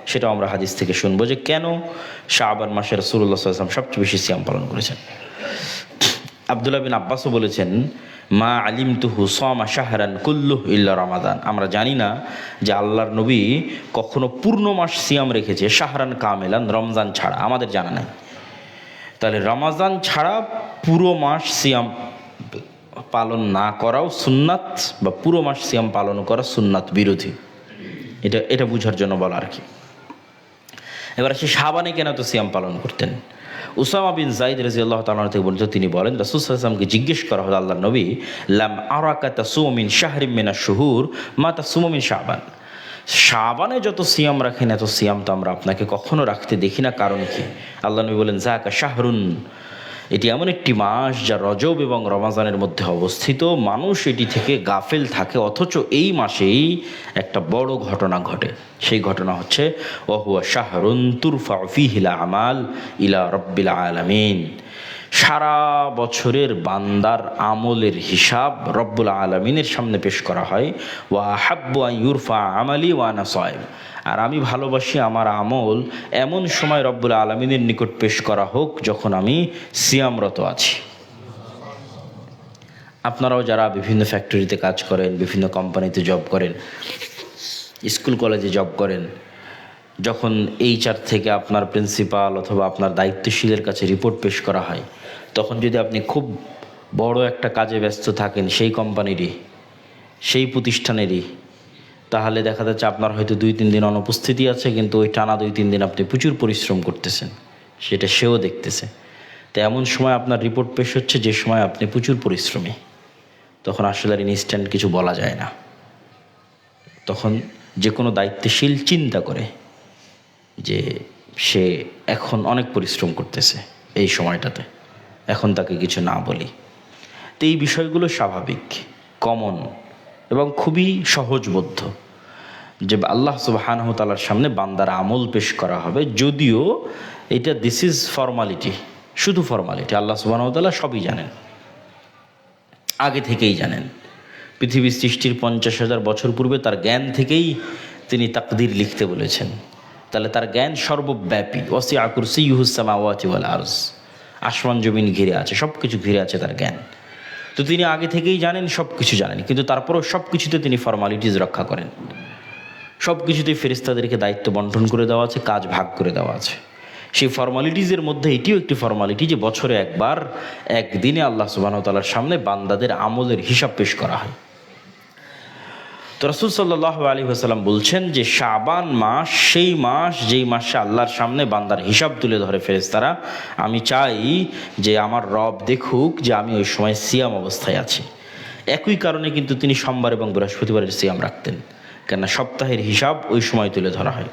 সেটাও আমরা হাদিস থেকে শুনবো যে কেন শাবান মাসে রাসূলুল্লাহ সাল্লাল্লাহু আলাইহি ওয়াসাল্লাম সবচেয়ে বেশি সিয়াম পালন করেছেন। আব্দুল্লাহ বিন আব্বাসও বলেছেন, মা আলিমতুহু সামা শাহরান কুল্লুহু ইল্লা রমাদান। আমরা জানি না যে আল্লাহর নবী কখনো পূর্ণ মাস সিয়াম রেখেছে, শাহরান কামেলান, রমজান ছাড়া, আমাদের জানা নাই। তাহলে রমাজান ছাড়া পুরো মাস সিয়াম পালন না করাও সুন্নাত, বা পুরো মাস সিয়াম পালন করা সুন্নাত বিরোধী। এটা বুঝার জন্য বলা আর কি। এবার সে শাবানে কেন তো সিয়াম পালন করতেন? উসামা বিন যায়েদ রাদিয়াল্লাহু তাআলা থেকে বর্ণিত, তিনি বলেন রাসূল সাল্লাল্লাহু আলাইহি ওয়াসাল্লামকে জিজ্ঞেস করা হলো, আল্লাহর নবী, লাম আরাকা তাসুমু মিন শাহরিন মিনাশ শুহুর মা তাসুমু মিন শাবান। শাবানে যত সিয়াম রাখেন এত সিয়াম তো আমরা আপনাকে কখনো রাখতে দেখি না, কারণ কি? আল্লাহর নবী বলেন, যাকা শাহরুন, এটি এমন একটি মাস যা রজব এবং রমাজানের মধ্যে অবস্থিত, মানুষ এটি থেকে গাফেল থাকে, অথচ এই মাসেই একটা বড় ঘটনা ঘটে। সেই ঘটনা হচ্ছে ওয়াহুয়া শাহরুন তুরফাউ ফীহিল আমাল ইলা রাব্বিল আলামিন। সারা বছরের বান্দার আমলের হিসাব রব্বুল আলামিনের সামনে পেশ করা হয়। ওয়া হাব্বু আন ইউরফা আমালি ওয়া আনা সায়েম, আর আমি ভালোবাসি আমার আমল এমন সময় রব্বুল আলামিনের নিকট পেশ করা হোক যখন আমি সিয়ামরত আছি। আপনারাও যারা বিভিন্ন ফ্যাক্টরিতে কাজ করেন, বিভিন্ন কোম্পানিতে জব করেন, স্কুল কলেজে জব করেন, যখন HR থেকে আপনার প্রিন্সিপাল অথবা আপনার দায়িত্বশীলের কাছে রিপোর্ট পেশ করা হয়, তখন যদি আপনি খুব বড় একটা কাজে ব্যস্ত থাকেন সেই কোম্পানিরই, সেই প্রতিষ্ঠানেরই, তাহলে দেখা যাচ্ছে আপনার হয়তো 2-3 দিন অনুপস্থিতি আছে, কিন্তু ওই টানা 2-3 দিন আপনি প্রচুর পরিশ্রম করতেছেন, সেটা সেও দেখতেছে। তো এমন সময় আপনার রিপোর্ট পেশ হচ্ছে যে সময় আপনি প্রচুর পরিশ্রমী, তখন আসলে আর ইনস্ট্যান্ট কিছু বলা যায় না। তখন যে কোনো দায়িত্বশীল চিন্তা করে যে সে এখন অনেক পরিশ্রম করতেছে এই সময়টাতে, এখন তাকে কিছু না বলি। তো এই বিষয়গুলো স্বাভাবিক, কমন এবং খুবই সহজবোধ্য যে আল্লাহ সুবহানাহু ওয়া তাআলার সামনে বান্দার আমল পেশ করা হবে। যদিও এটা দিস ইজ ফর্মালিটি, শুধু ফর্মালিটি। আল্লাহ সুবহানাহু ওয়া তাআলা সবই জানেন, আগে থেকেই জানেন। পৃথিবীর সৃষ্টির 50,000 বছর পূর্বে তার জ্ঞান থেকেই তিনি তাকদীর লিখতে বলেছেন। তাহলে তার জ্ঞান সর্বব্যাপী। ওয়াসিআ কুরসিয়্যুহুস সামাওয়াতি ওয়াল আরজ, আসমান জমিন ঘিরে আছে, সব কিছু ঘিরে আছে তার জ্ঞান। তো তিনি আগে থেকেই জানেন, সব কিছু জানেন, কিন্তু তারপরেও সব কিছুতে তিনি ফর্মালিটিজ রক্ষা করেন। সব কিছুতেই ফেরেশতাদেরকে দায়িত্ব বন্টন করে দেওয়া আছে, কাজ ভাগ করে দেওয়া আছে। সেই ফর্মালিটিজের মধ্যে এটিও একটি ফর্মালিটি যে বছরে একবার, একদিনে আল্লাহ সুবহানাহু ওয়া তাআলার সামনে বান্দাদের আমলের হিসাব পেশ করা হয়। তো রাসূল সাল্লাল্লাহু আলাইহি ওয়াসাল্লাম বলছেন যে শাবান মাস সেই মাস যেই মাসে আল্লাহর সামনে বান্দার হিসাব তুলে ধরে ফেরেশতারা। আমি চাই যে আমার রব দেখুক যে আমি ওই সময় সিয়াম অবস্থায় আছি। একই কারণে কিন্তু তিনি সোমবার এবং বৃহস্পতিবারের সিয়াম রাখতেন, কেননা সপ্তাহের হিসাব ওই সময় তুলে ধরা হয়।